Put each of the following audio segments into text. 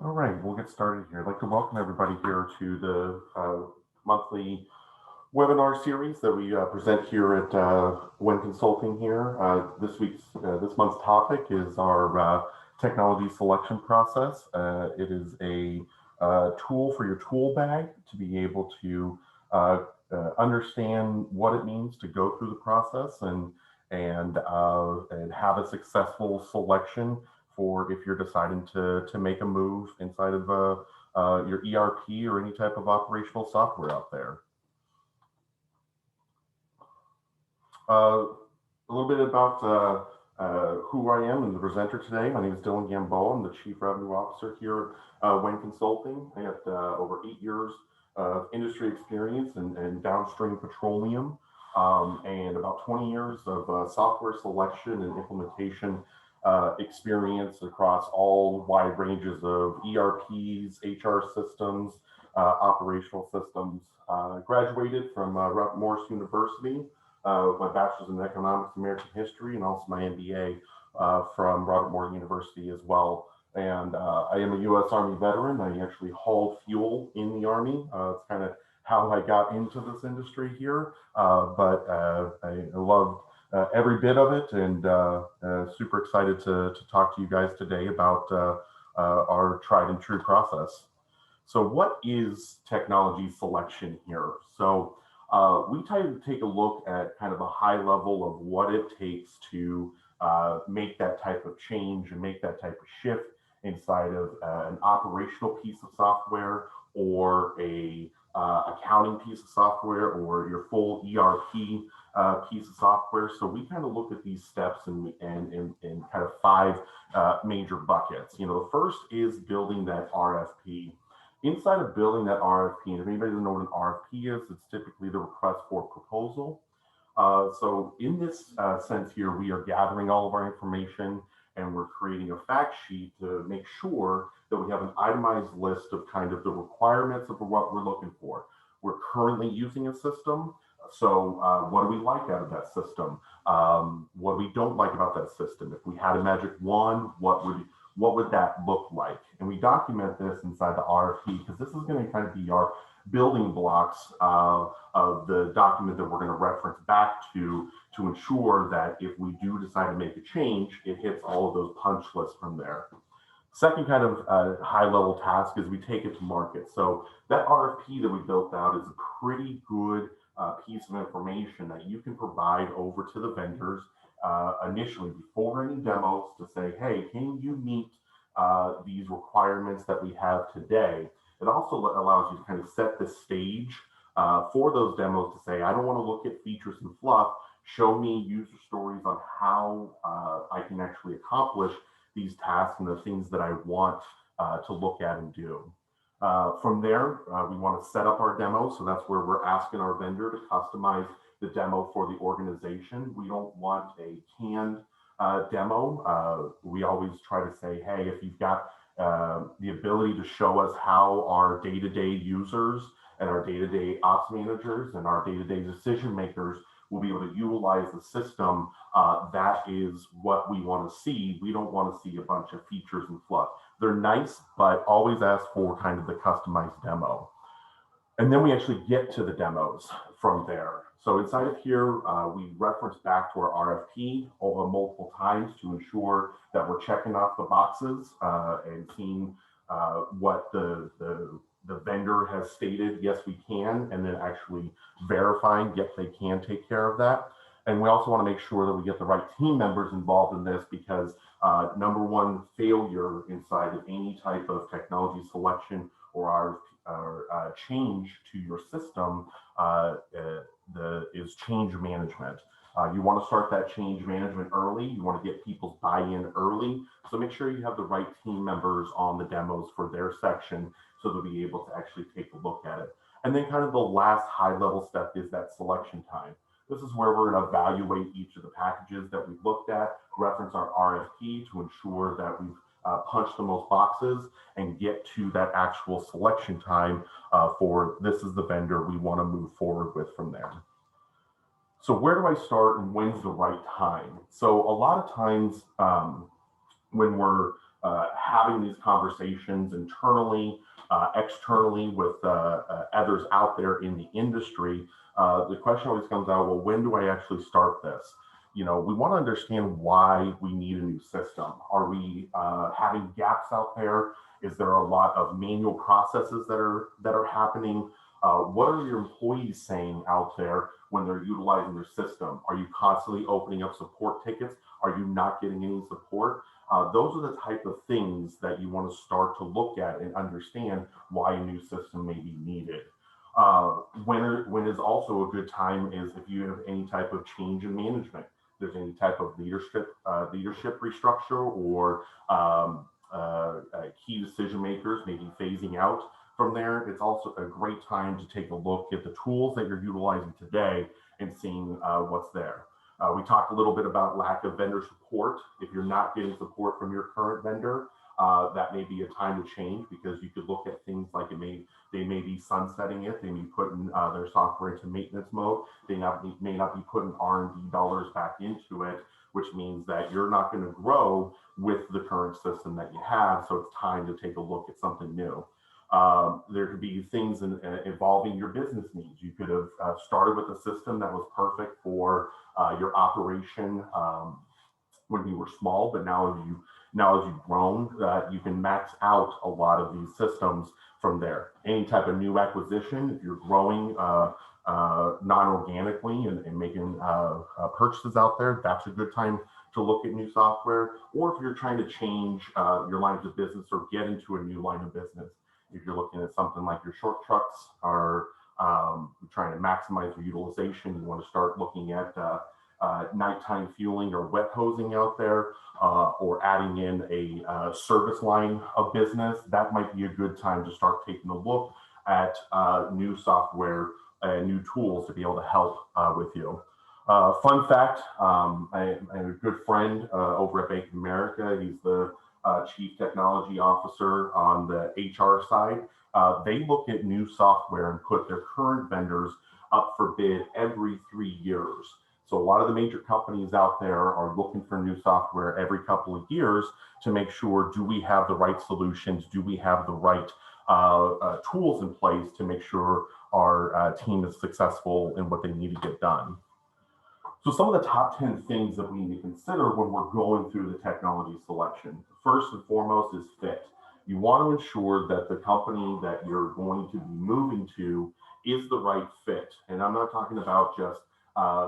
All right, we'll get started here. I'd like to welcome everybody here to the monthly webinar series that we present here at When Consulting here. This month's topic is our technology selection process. It is a tool for your tool bag to be able to understand what it means to go through the process and have a successful selection for if you're deciding to make a move inside of your ERP or any type of operational software out there. A little bit about who I am and the presenter today. My name is Dylan Gamboa. I'm the Chief Revenue Officer here at When Consulting. I have over 8 years of industry experience in downstream petroleum and about 20 years of software selection and implementation experience across all wide ranges of ERPs, HR systems, operational systems. Graduated from Robert Morris University with my bachelor's in economics and American history, and also my MBA from Robert Morris University as well. And I am a U.S. Army veteran. I actually hauled fuel in the Army. It's kind of how I got into this industry here, but I loved every bit of it, and super excited to talk to you guys today about our tried and true process. So what is technology selection here? So we try to take a look at kind of a high level of what it takes to make that type of change and make that type of shift inside of an operational piece of software or a accounting piece of software or your full ERP piece of software. So we kind of look at these steps in kind of 5 major buckets. You know, the first is building that RFP. Inside of building that RFP, and if anybody doesn't know what an RFP is, it's typically the request for proposal. So in this sense here, we are gathering all of our information and we're creating a fact sheet to make sure that we have an itemized list of kind of the requirements of what we're looking for. We're currently using a system. So what do we like out of that system? What we don't like about that system? If we had a magic wand, what would that look like? And we document this inside the RFP because this is going to kind of be our building blocks of the document that we're going to reference back to ensure that if we do decide to make a change, it hits all of those punch lists from there. Second kind of high level task is we take it to market. So that RFP that we built out is a pretty good piece of information that you can provide over to the vendors initially before any demos to say, hey, can you meet these requirements that we have today? It also allows you to kind of set the stage for those demos to say, I don't want to look at features and fluff. Show me user stories on how I can actually accomplish these tasks and the things that I want to look at and do. From there, we want to set up our demo. So that's where we're asking our vendor to customize the demo for the organization. We don't want a canned demo. We always try to say, hey, if you've got the ability to show us how our day-to-day users and our day-to-day ops managers and our day-to-day decision makers will be able to utilize the system, that is what we want to see. We don't want to see a bunch of features and fluff. They're nice, but always ask for kind of the customized demo. And then we actually get to the demos from there. So inside of here, we reference back to our RFP over multiple times to ensure that we're checking off the boxes and seeing what the vendor has stated, yes, we can, and then actually verifying, yes, they can take care of that. And we also want to make sure that we get the right team members involved in this because number one failure inside of any type of technology selection or change to your system is change management. You want to start that change management early. You want to get people's buy-in early. So make sure you have the right team members on the demos for their section so they'll be able to actually take a look at it. And then kind of the last high-level step is that selection time. This is where we're going to evaluate each of the packages that we've looked at, reference our RFP to ensure that we've punched the most boxes and get to that actual selection time for this is the vendor we want to move forward with from there. So where do I start and when's the right time? So a lot of times when we're having these conversations internally, externally with others out there in the industry, the question always comes out, well, when do I actually start this? We want to understand why we need a new system. Are we having gaps out there? Is there a lot of manual processes that are happening? What are your employees saying out there when they're utilizing their system? Are you constantly opening up support tickets? Are you not getting any support? Those are the type of things that you want to start to look at and understand why a new system may be needed. When is also a good time is if you have any type of change in management. There's any type of leadership restructure or key decision makers maybe phasing out from there. It's also a great time to take a look at the tools that you're utilizing today and seeing what's there. We talked a little bit about lack of vendor support. If you're not getting support from your current vendor, that may be a time to change, because you could look at things like they may be sunsetting it. They may be putting their software into maintenance mode. They may not be putting R&D dollars back into it, which means that you're not going to grow with the current system that you have. So it's time to take a look at something new. There could be things involving your business needs. You could have started with a system that was perfect for your operation when you were small, but now as you've grown, you can max out a lot of these systems from there. Any type of new acquisition, if you're growing non-organically and making purchases out there, that's a good time to look at new software. Or if you're trying to change your lines of business or get into a new line of business, if you're looking at something like your short trucks or trying to maximize your utilization, you want to start looking at nighttime fueling or wet hosing out there, or adding in a service line of business, that might be a good time to start taking a look at new software and new tools to be able to help with you. Fun fact, I have a good friend over at Bank of America. He's the Chief Technology Officer on the HR side. They look at new software and put their current vendors up for bid every 3 years. So a lot of the major companies out there are looking for new software every couple of years to make sure, do we have the right solutions? Do we have the right tools in place to make sure our team is successful in what they need to get done? So some of the top 10 things that we need to consider when we're going through the technology selection. First and foremost is fit. You want to ensure that the company that you're going to be moving to is the right fit. And I'm not talking about just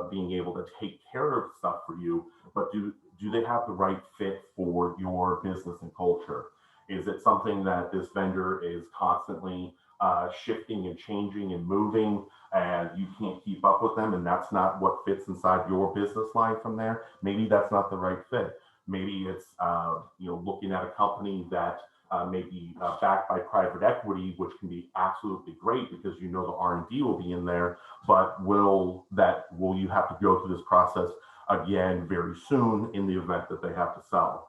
being able to take care of stuff for you, but do they have the right fit for your business and culture? Is it something that this vendor is constantly shifting and changing and moving, and you can't keep up with them, and that's not what fits inside your business line from there? Maybe that's not the right fit. Maybe it's looking at a company that may be backed by private equity, which can be absolutely great because the R&D will be in there, but will you have to go through this process again very soon in the event that they have to sell?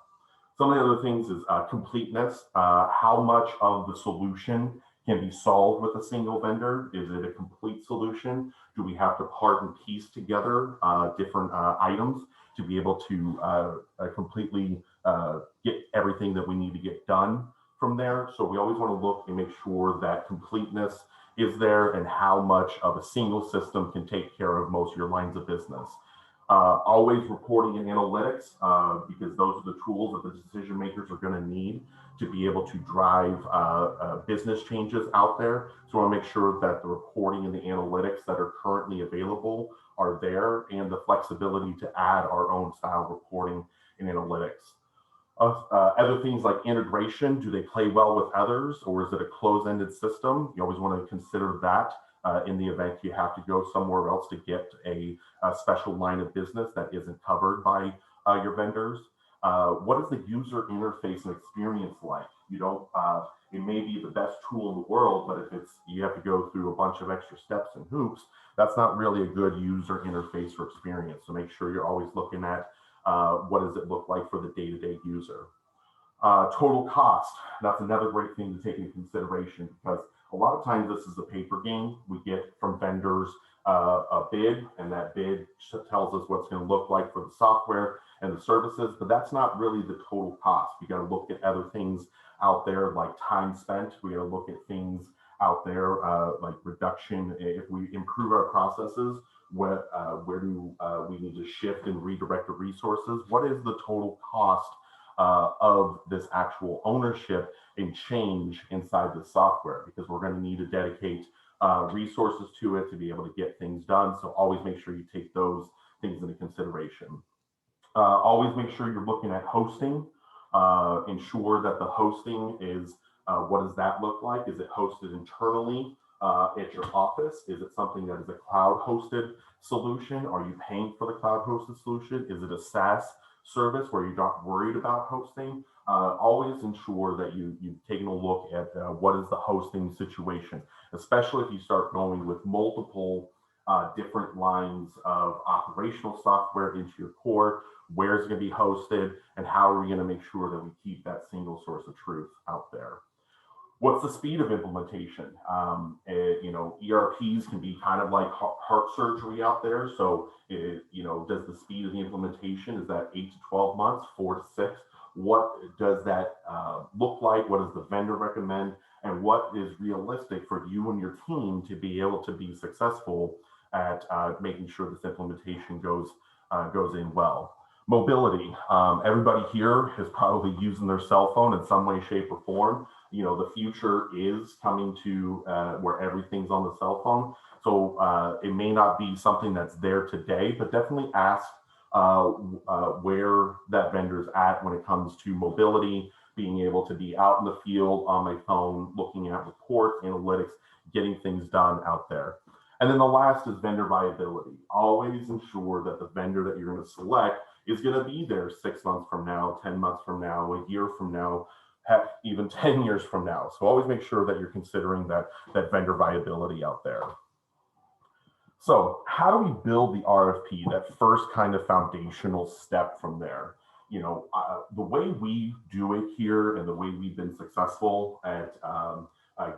Some of the other things is completeness. How much of the solution can be solved with a single vendor? Is it a complete solution? Do we have to part and piece together different items to be able to completely get everything that we need to get done from there? So we always want to look and make sure that completeness is there and how much of a single system can take care of most of your lines of business. Always reporting and analytics, because those are the tools that the decision makers are going to need to be able to drive business changes out there. So I want to make sure that the reporting and the analytics that are currently available are there, and the flexibility to add our own style reporting and analytics. Other things like integration, do they play well with others, or is it a closed-ended system? You always want to consider that in the event you have to go somewhere else to get a special line of business that isn't covered by your vendors. What is the user interface and experience like? It may be the best tool in the world, but if you have to go through a bunch of extra steps and hoops, that's not really a good user interface or experience. So make sure you're always looking at what does it look like for the day-to-day user. Total cost, that's another great thing to take into consideration, because A lot of times this is a paper game. We get from vendors a bid, and that bid tells us what's going to look like for the software and the services, but that's not really the total cost. We got to look at other things out there like time spent. We got to look at things out there like reduction. If we improve our processes, where do we need to shift and redirect the resources? What is the total cost of this actual ownership and change inside the software? Because we're going to need to dedicate resources to it to be able to get things done. So always make sure you take those things into consideration. Always make sure you're looking at hosting. Ensure that the hosting is, what does that look like? Is it hosted internally at your office? Is it something that is a cloud hosted solution? Are you paying for the cloud hosted solution? Is it a SaaS service where you're not worried about hosting? Always ensure that you've taken a look at what is the hosting situation, especially if you start going with multiple different lines of operational software into your core. Where's it going to be hosted, and how are we going to make sure that we keep that single source of truth out there? What's the speed of implementation? ERPs can be kind of like heart surgery out there. So, does the speed of the implementation, is that 8 to 12 months, 4 to 6? What does that look like? What does the vendor recommend? And what is realistic for you and your team to be able to be successful at making sure this implementation goes in well? Mobility. Everybody here is probably using their cell phone in some way, shape, or form. The future is coming to where everything's on the cell phone. So it may not be something that's there today, but definitely ask where that vendor's at when it comes to mobility, being able to be out in the field on my phone, looking at reports, analytics, getting things done out there. And then the last is vendor viability. Always ensure that the vendor that you're going to select is going to be there 6 months from now, 10 months from now, a year from now, heck, even 10 years from now. So always make sure that you're considering that vendor viability out there. So how do we build the RFP, that first kind of foundational step from there? The way we do it here and the way we've been successful at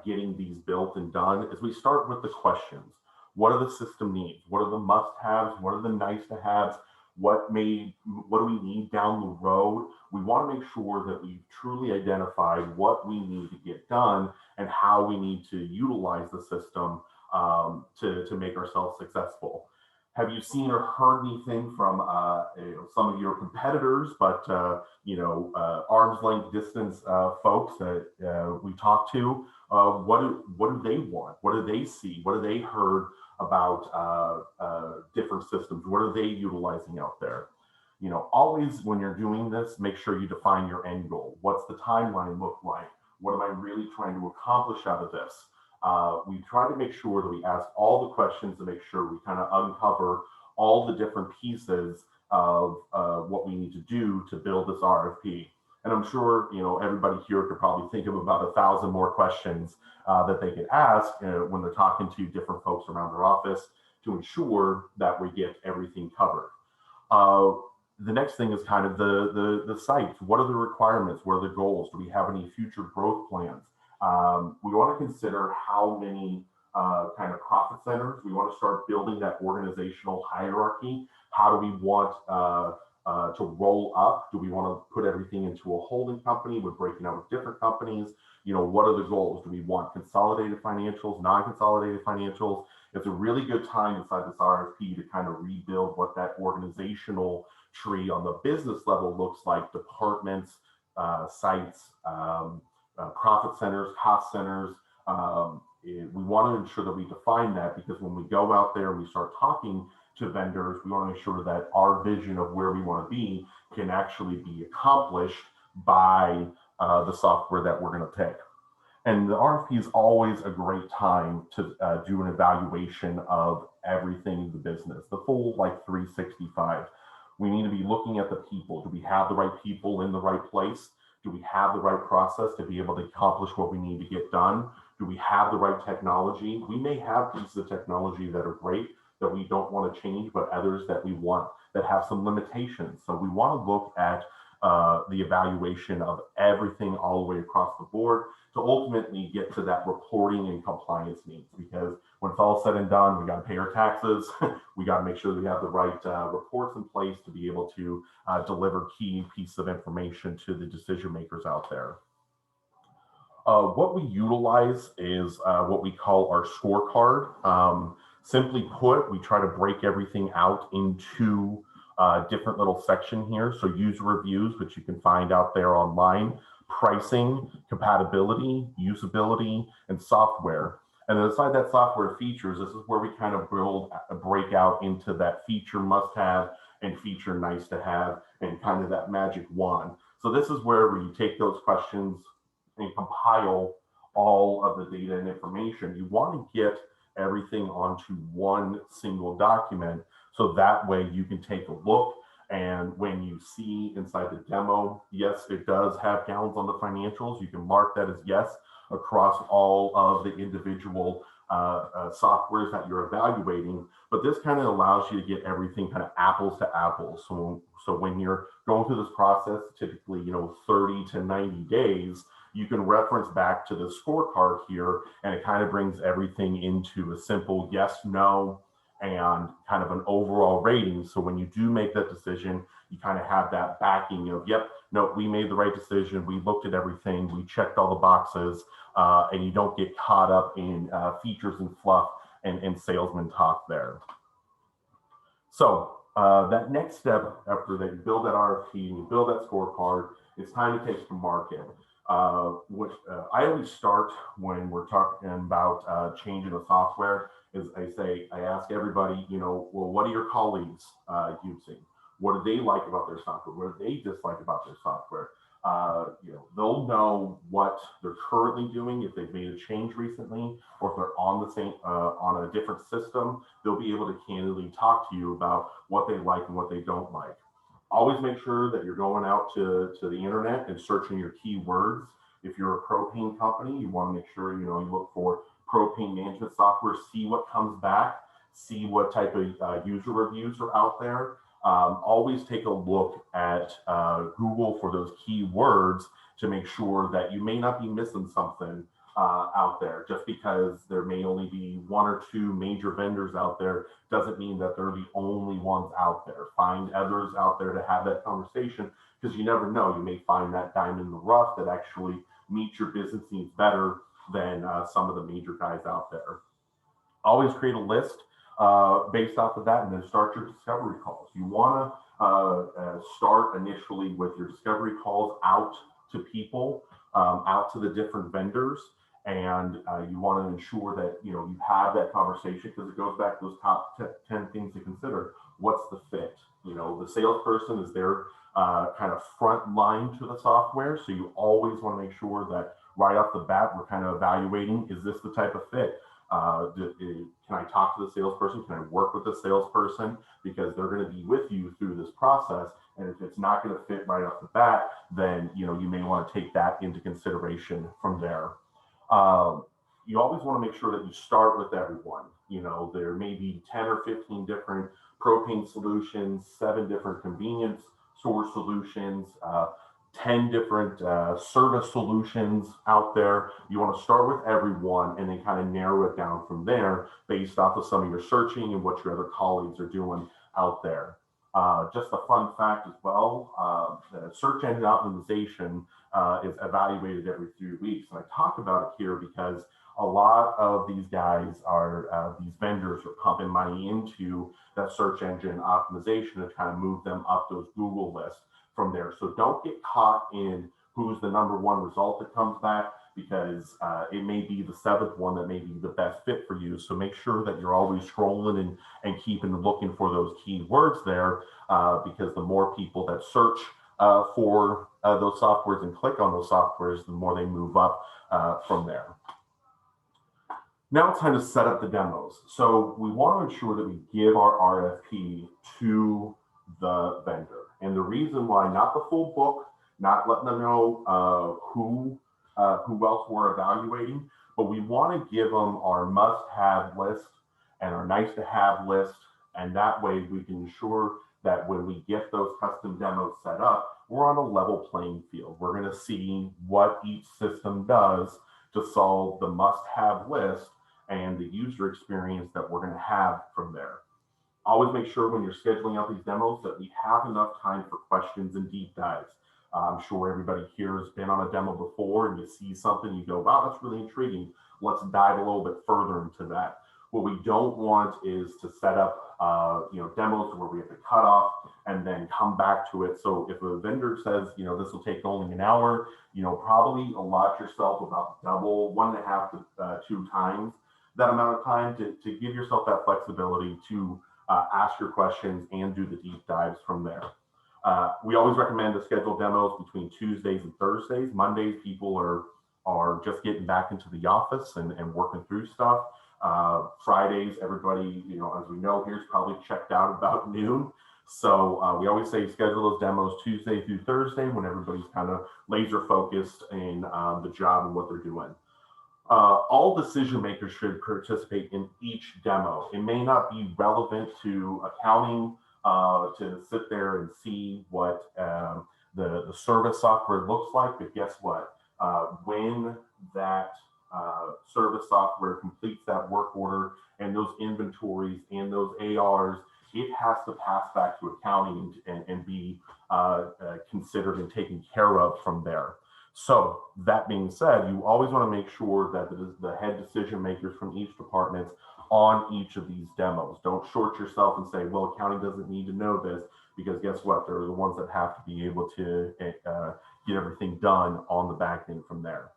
getting these built and done is we start with the questions. What are the system needs? What are the must-haves? What are the nice-to-haves? What do we need down the road? We want to make sure that we've truly identified what we need to get done and how we need to utilize the system to make ourselves successful. Have you seen or heard anything from some of your competitors, but arm's length distance folks that we talk to? What do they want? What do they see? What have they heard about different systems? What are they utilizing out there? Always when you're doing this, make sure you define your end goal. What's the timeline look like? What am I really trying to accomplish out of this? We try to make sure that we ask all the questions to make sure we kind of uncover all the different pieces of what we need to do to build this RFP. And I'm sure everybody here could probably think of about 1,000 more questions that they could ask when they're talking to different folks around their office to ensure that we get everything covered. The next thing is kind of the sites. What are the requirements? What are the goals? Do we have any future growth plans? We want to consider how many kind of profit centers. We want to start building that organizational hierarchy. How do we want to roll up? Do we want to put everything into a holding company? We're breaking out with different companies. What are the goals? Do we want consolidated financials, non-consolidated financials? It's a really good time inside this RFP to kind of rebuild what that organizational tree on the business level looks like, departments, sites, profit centers, cost centers. We want to ensure that we define that, because when we go out there and we start talking to vendors, we want to make sure that our vision of where we want to be can actually be accomplished by the software that we're going to pick. And the RFP is always a great time to do an evaluation of everything in the business, the full 365. We need to be looking at the people. Do we have the right people in the right place? Do we have the right process to be able to accomplish what we need to get done? Do we have the right technology? We may have pieces of technology that are great that we don't want to change, but others that we want that have some limitations. So we want to look at the evaluation of everything all the way across the board to ultimately get to that reporting and compliance needs. Because when it's all said and done, we got to pay our taxes. We got to make sure that we have the right reports in place to be able to deliver key pieces of information to the decision makers out there. What we utilize is what we call our scorecard. Simply put, we try to break everything out into different little section here. So user reviews, which you can find out there online, pricing, compatibility, usability, and software. And then aside that software features, this is where we kind of break out into that feature must have and feature nice to have and kind of that magic wand. So this is where you take those questions and compile all of the data and information. You want to get everything onto one single document so that way you can take a look, and when you see inside the demo, yes, it does have gallons on the financials, you can mark that as yes across all of the individual softwares that you're evaluating. But this kind of allows you to get everything kind of apples to apples. So when you're going through this process, typically 30 to 90 days, you can reference back to the scorecard here, and it kind of brings everything into a simple yes, no, and kind of an overall rating. So when you do make that decision, you kind of have that backing of, yep, no, we made the right decision. We looked at everything. We checked all the boxes, and you don't get caught up in features and fluff and salesman talk there. So that next step after that, you build that RFP and you build that scorecard, it's time to take it to market. Which I always start when we're talking about changing the software is I ask everybody, well, what are your colleagues using? What do they like about their software? What do they dislike about their software? They'll know what they're currently doing if they've made a change recently, or if they're on the same on a different system. They'll be able to candidly talk to you about what they like and what they don't like. Always make sure that you're going out to the internet and searching your keywords. If you're a propane company, you want to make sure you look for propane management software, see what comes back, see what type of user reviews are out there. Always take a look at Google for those keywords to make sure that you may not be missing something out there. Just because there may only be one or two major vendors out there doesn't mean that they're the only ones out there. Find others out there to have that conversation, because you never know. You may find that diamond in the rough that actually meets your business needs better than some of the major guys out there. Always create a list based off of that, and then start your discovery calls. You want to start initially with your discovery calls out to people, out to the different vendors. And you want to ensure that you have that conversation, because it goes back to those top 10 things to consider. What's the fit? The salesperson is their kind of front line to the software, so you always want to make sure that right off the bat we're kind of evaluating, is this the type of fit? Can I talk to the salesperson? Can I work with the salesperson? Because they're going to be with you through this process. And if it's not going to fit right off the bat, then you may want to take that into consideration from there. You always want to make sure that you start with everyone. There may be 10 or 15 different propane solutions, 7 different convenience store solutions, 10 different service solutions out there. You want to start with everyone and then kind of narrow it down from there based off of some of your searching and what your other colleagues are doing out there. Just a fun fact as well, the search engine optimization is evaluated every 3 weeks. And I talk about it here because a lot of these guys are, these vendors are pumping money into that search engine optimization to kind of move them up those Google lists from there. So don't get caught in who's the #1 result that comes back, because it may be the 7th one that may be the best fit for you. So make sure that you're always scrolling and keeping looking for those keywords there, because the more people that search for those softwares and click on those softwares, the more they move up from there. Now it's time to set up the demos. So we want to ensure that we give our RFP to the vendor. And the reason why, not the full book, not letting them know who else we're evaluating, but we want to give them our must-have list and our nice-to-have list, and that way we can ensure that when we get those custom demos set up, we're on a level playing field. We're going to see what each system does to solve the must-have list and the user experience that we're going to have from there. Always make sure when you're scheduling out these demos that we have enough time for questions and deep dives. I'm sure everybody here has been on a demo before and you see something, you go, wow, that's really intriguing. Let's dive a little bit further into that. What we don't want is to set up demos where we have to cut off and then come back to it. So if a vendor says, this will take only an hour, probably allot yourself about double, 1.5 to 2 times that amount of time to give yourself that flexibility to ask your questions and do the deep dives from there. We always recommend to schedule demos between Tuesdays and Thursdays. Mondays, people are just getting back into the office and working through stuff. Fridays, everybody, as we know, here's probably checked out about noon. So we always say schedule those demos Tuesday through Thursday when everybody's kind of laser focused in the job and what they're doing. All decision makers should participate in each demo. It may not be relevant to accounting to sit there and see what the service software looks like, but guess what? When that service software completes that work order and those inventories and those ARs, it has to pass back to accounting and be considered and taken care of from there. So that being said, you always want to make sure that the head decision makers from each department on each of these demos. Don't short yourself and say, well, accounting doesn't need to know this, because guess what? They're the ones that have to be able to get everything done on the back end from there.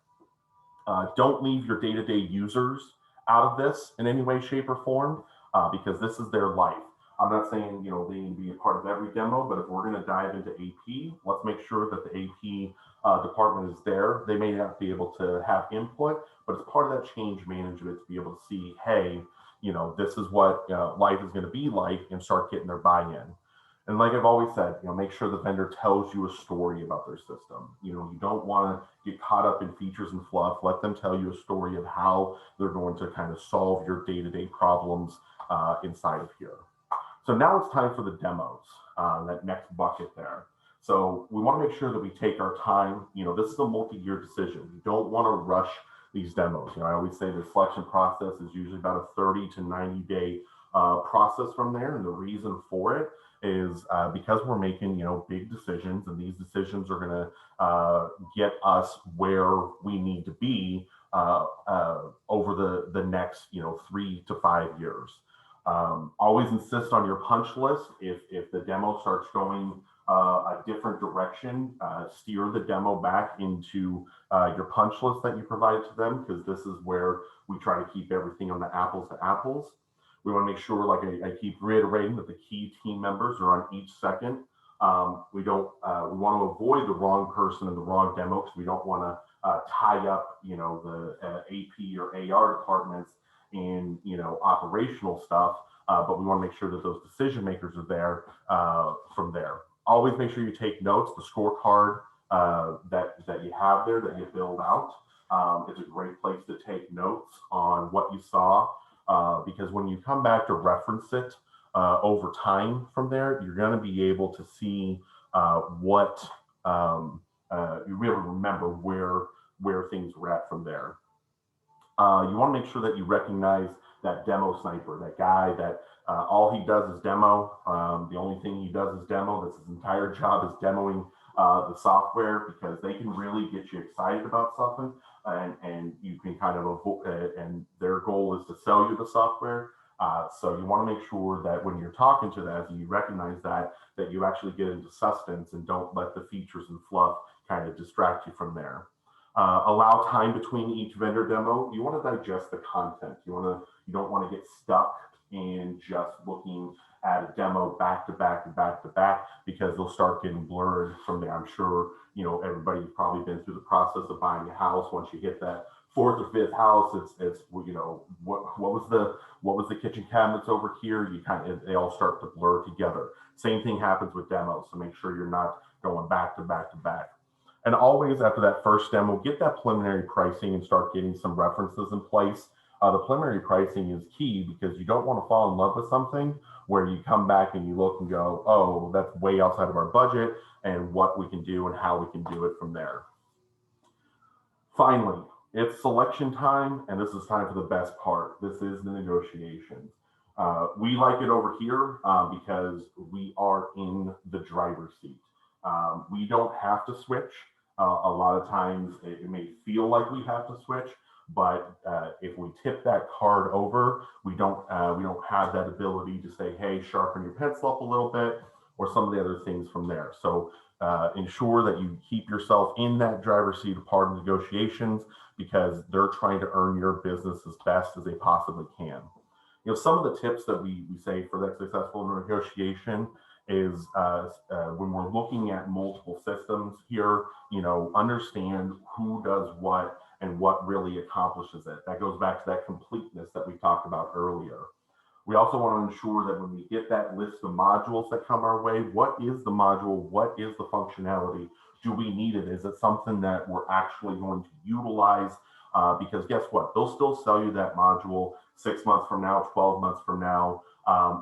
Don't leave your day-to-day users out of this in any way, shape, or form, because this is their life. I'm not saying, they need to be a part of every demo, but if we're going to dive into AP, let's make sure that the AP department is there. They may not be able to have input, but it's part of that change management to be able to see, hey, this is what life is going to be like, and start getting their buy-in. And like I've always said, make sure the vendor tells you a story about their system. You don't want to get caught up in features and fluff. Let them tell you a story of how they're going to kind of solve your day-to-day problems inside of here. So now it's time for the demos, that next bucket there. So we want to make sure that we take our time. This is a multi-year decision. You don't want to rush these demos. I always say the selection process is usually about a 30 to 90 day process from there. And the reason for it is because we're making, big decisions, and these decisions are going to get us where we need to be over the next, 3 to 5 years. Always insist on your punch list. If the demo starts going a different direction, steer the demo back into your punch list that you provided to them, because this is where we try to keep everything on the apples to apples. We want to make sure, like I keep reiterating, that the key team members are on each second. We want to avoid the wrong person in the wrong demo, because we don't want to tie up, the AP or AR departments in, operational stuff. But we want to make sure that those decision makers are there from there. Always make sure you take notes. The scorecard that you have there, that you build out, is a great place to take notes on what you saw, because when you come back to reference it over time from there, you're going to be able to see what you really remember where things were at from there. You want to make sure that you recognize that demo sniper, that guy that all he does is demo. The only thing he does is demo. That's his entire job, is demoing the software, because they can really get you excited about something, and you can kind of avoid, and their goal is to sell you the software. So you want to make sure that when you're talking to them, and you recognize that you actually get into substance and don't let the features and fluff kind of distract you from there. Allow time between each vendor demo. You want to digest the content. You don't want to get stuck in just looking at a demo back to back to back to back, because they'll start getting blurred from there. I'm sure everybody's probably been through the process of buying a house. Once you hit that 4th or 5th house, it's what was the kitchen cabinets over here? They all start to blur together. Same thing happens with demos. So make sure you're not going back to back to back. And always after that first demo, get that preliminary pricing and start getting some references in place The preliminary pricing is key because you don't want to fall in love with something where you come back and you look and go, oh, that's way outside of our budget, and what we can do and how we can do it from there. Finally, it's selection time, and this is time for the best part. This is the negotiations. We like it over here because we are in the driver's seat. We don't have to switch. A lot of times it may feel like we have to switch, but if we tip that card over, we don't have that ability to say, hey, sharpen your pencil up a little bit, or some of the other things from there. So ensure that you keep yourself in that driver's seat part of negotiations, because they're trying to earn your business as best as they possibly can. Some of the tips that we say for that successful negotiation is when we're looking at multiple systems here, understand who does what and what really accomplishes it. That goes back to that completeness that we talked about earlier. We also want to ensure that when we get that list of modules that come our way, what is the module? What is the functionality? Do we need it? Is it something that we're actually going to utilize? Because guess what? They'll still sell you that module 6 months from now, 12 months from now,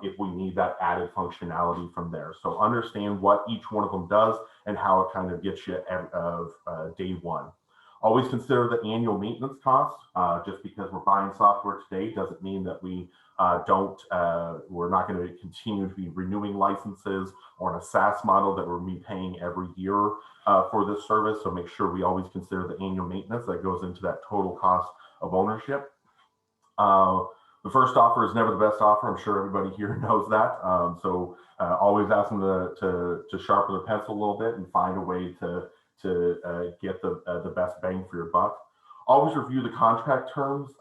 if we need that added functionality from there. So understand what each one of them does and how it kind of gets you day one. Always consider the annual maintenance cost. Just because we're buying software today doesn't mean that we're not going to continue to be renewing licenses, or in a SaaS model that we're paying every year for this service. So make sure we always consider the annual maintenance that goes into that total cost of ownership. The first offer is never the best offer. I'm sure everybody here knows that. So always ask them to sharpen the pencil a little bit and find a way to get the best bang for your buck. Always review the contract terms.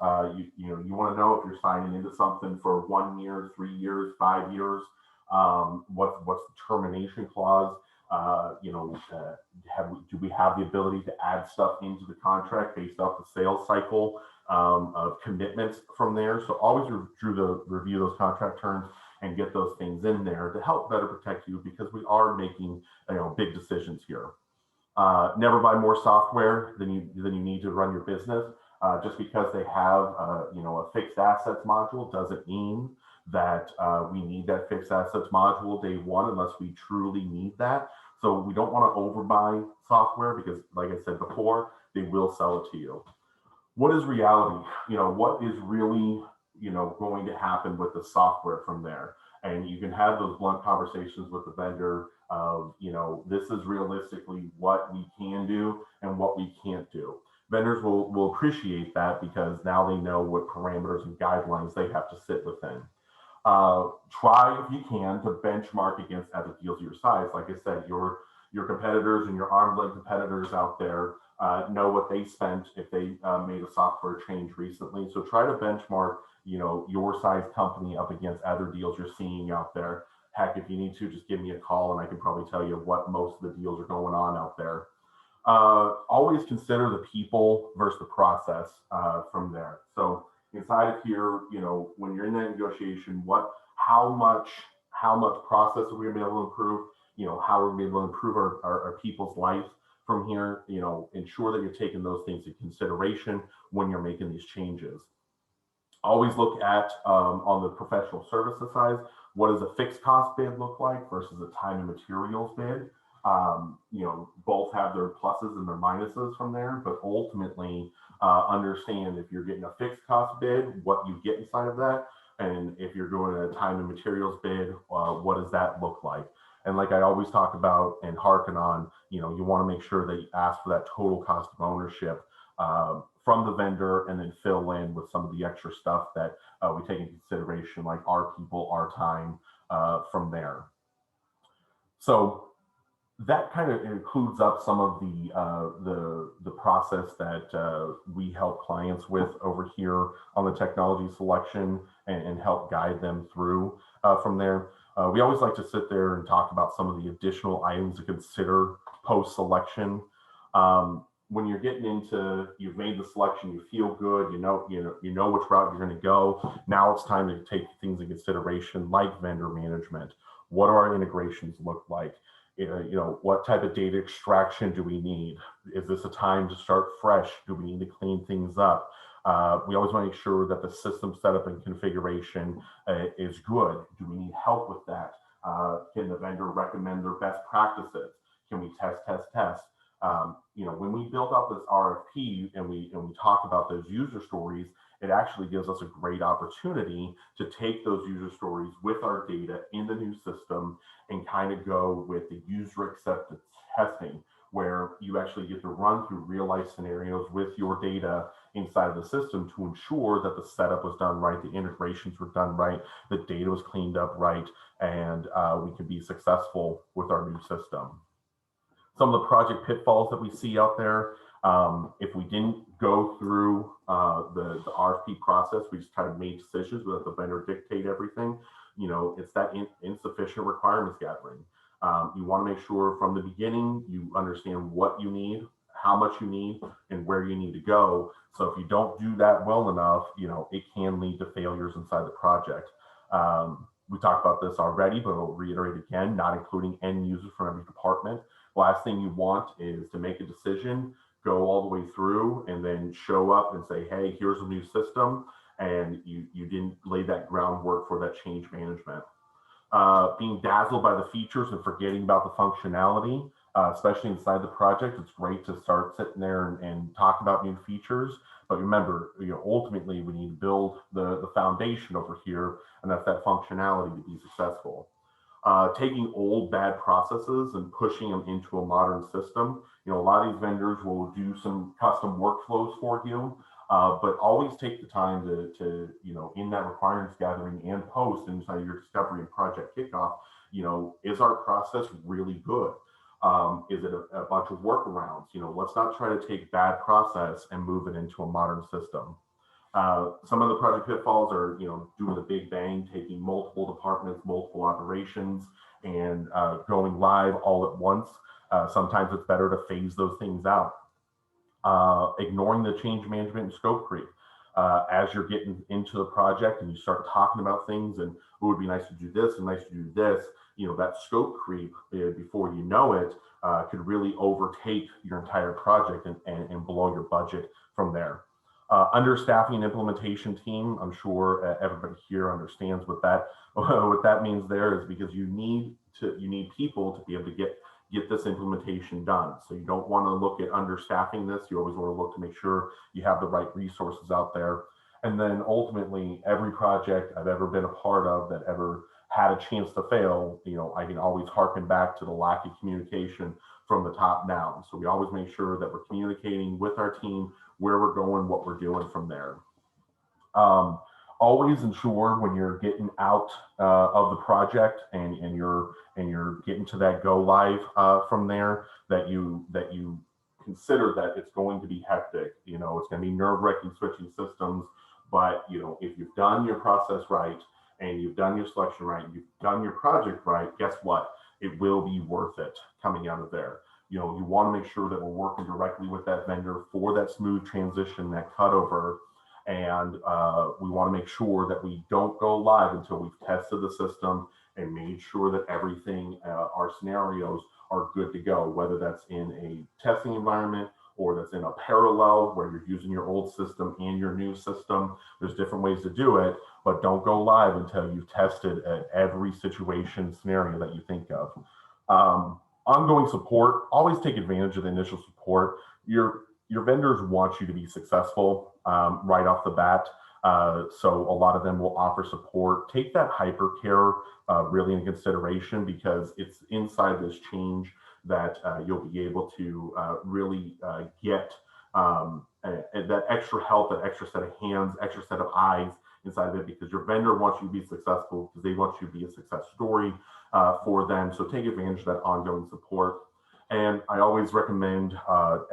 You want to know if you're signing into something for 1 year, 3 years, 5 years. What's the termination clause? Do we have the ability to add stuff into the contract based off the sales cycle of commitments from there? So always review those contract terms and get those things in there to help better protect you, because we are making big decisions here. Never buy more software than you need to run your business. Just because they have a fixed assets module doesn't mean that we need that fixed assets module day one, unless we truly need that. So we don't want to overbuy software, because, like I said before, they will sell it to you. What is reality? What is really going to happen with the software from there? And you can have those blunt conversations with the vendor of, this is realistically what we can do and what we can't do. Vendors will appreciate that, because now they know what parameters and guidelines they have to sit within. Try, if you can, to benchmark against other deals of your size. Like I said, your competitors and your arm's length competitors out there know what they spent if they made a software change recently. So try to benchmark your size company up against other deals you're seeing out there. Heck, if you need to, just give me a call and I can probably tell you what most of the deals are going on out there. Always consider the people versus the process from there. So inside of here, when you're in that negotiation, how much process are we gonna be able to improve? How are we able to improve our people's life from here? Ensure that you're taking those things into consideration when you're making these changes. Always look at, on the professional services side, what does a fixed cost bid look like versus a time and materials bid? Both have their pluses and their minuses from there, but ultimately understand if you're getting a fixed cost bid, what you get inside of that, and if you're doing a time and materials bid, what does that look like? And like I always talk about and harken on, you want to make sure that you ask for that total cost of ownership from the vendor, and then fill in with some of the extra stuff that we take into consideration, like our people, our time from there. So that kind of includes up some of the process that we help clients with over here on the technology selection, and help guide them through from there. We always like to sit there and talk about some of the additional items to consider post-selection. When you're getting into, you've made the selection, you feel good, you know which route you're going to go. Now it's time to take things into consideration, like vendor management. What do our integrations look like? What type of data extraction do we need? Is this a time to start fresh? Do we need to clean things up? We always want to make sure that the system setup and configuration is good. Do we need help with that? Can the vendor recommend their best practices? Can we test? When we build out this RFP and we talk about those user stories, it actually gives us a great opportunity to take those user stories with our data in the new system and kind of go with the user acceptance testing, where you actually get to run through real life scenarios with your data inside of the system to ensure that the setup was done right, the integrations were done right, the data was cleaned up right, and we can be successful with our new system. Some of the project pitfalls that we see out there, if we didn't go through the RFP process, we just kind of made decisions, we let the vendor dictate everything. It's that insufficient requirements gathering. You want to make sure from the beginning you understand what you need, how much you need, and where you need to go. So if you don't do that well enough, it can lead to failures inside the project. We talked about this already, but I'll reiterate again, not including end users from every department. Last thing you want is to make a decision, go all the way through, and then show up and say, hey, here's a new system, and you didn't lay that groundwork for that change management. Being dazzled by the features and forgetting about the functionality, especially inside the project. It's great to start sitting there and talk about new features, but remember, ultimately we need to build the foundation over here, and that's that functionality to be successful. Taking old bad processes and pushing them into a modern system. A lot of these vendors will do some custom workflows for you, but always take the time to in that requirements gathering and post inside your discovery and project kickoff, is our process really good? Is it a bunch of workarounds? Let's not try to take bad process and move it into a modern system. Some of the project pitfalls are, doing the big bang, taking multiple departments, multiple operations, and going live all at once. Sometimes it's better to phase those things out. Ignoring the change management and scope creep. As you're getting into the project and you start talking about things and it would be nice to do this and nice to do this, that scope creep, before you know it, could really overtake your entire project and blow your budget from there. Understaffing an implementation team. I'm sure everybody here understands what that means. There is because you need people to be able to get this implementation done. So you don't want to look at understaffing this. You always want to look to make sure you have the right resources out there. And then ultimately, every project I've ever been a part of that ever had a chance to fail, I can always harken back to the lack of communication from the top down. So we always make sure that we're communicating with our team where we're going, what we're doing from there. Always ensure when you're getting out of the project and you're getting to that go live from there that you consider that it's going to be hectic. It's going to be nerve-wracking switching systems, but if you've done your process right and you've done your selection right, you've done your project right, guess what? It will be worth it coming out of there. You want to make sure that we're working directly with that vendor for that smooth transition, that cutover. And we want to make sure that we don't go live until we've tested the system and made sure that everything, our scenarios are good to go, whether that's in a testing environment or that's in a parallel where you're using your old system and your new system. There's different ways to do it, but don't go live until you've tested at every situation scenario that you think of. Ongoing support, always take advantage of the initial support. Your vendors want you to be successful right off the bat. So a lot of them will offer support. Take that hypercare really in consideration, because it's inside this change that you'll be able to really get that extra help, that extra set of hands, extra set of eyes inside of it, because your vendor wants you to be successful, because they want you to be a success story for them. So take advantage of that ongoing support. And I always recommend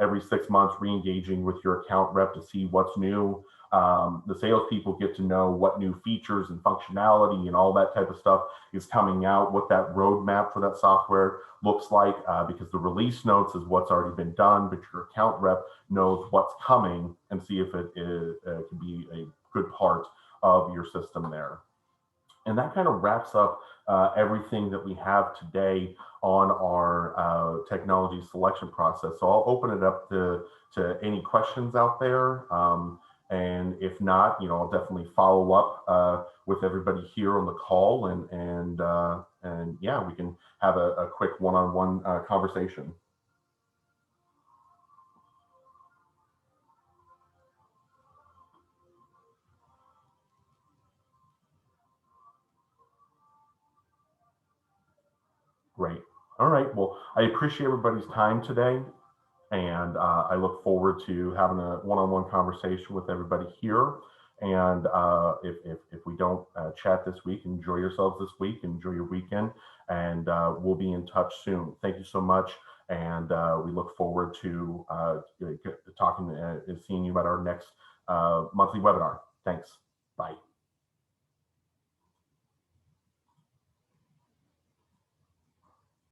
every 6 months re-engaging with your account rep to see what's new. The salespeople get to know what new features and functionality and all that type of stuff is coming out, what that roadmap for that software looks like, because the release notes is what's already been done, but your account rep knows what's coming and see if it can be a good part of your system there. And that kind of wraps up everything that we have today on our technology selection process. So I'll open it up to any questions out there. And if not, I'll definitely follow up with everybody here on the call, and yeah, we can have a quick one-on-one conversation. Great. All right. Well, I appreciate everybody's time today. And I look forward to having a one-on-one conversation with everybody here. And if we don't chat this week, enjoy yourselves this week, enjoy your weekend, and we'll be in touch soon. Thank you so much. And we look forward to talking and seeing you at our next monthly webinar. Thanks. Bye.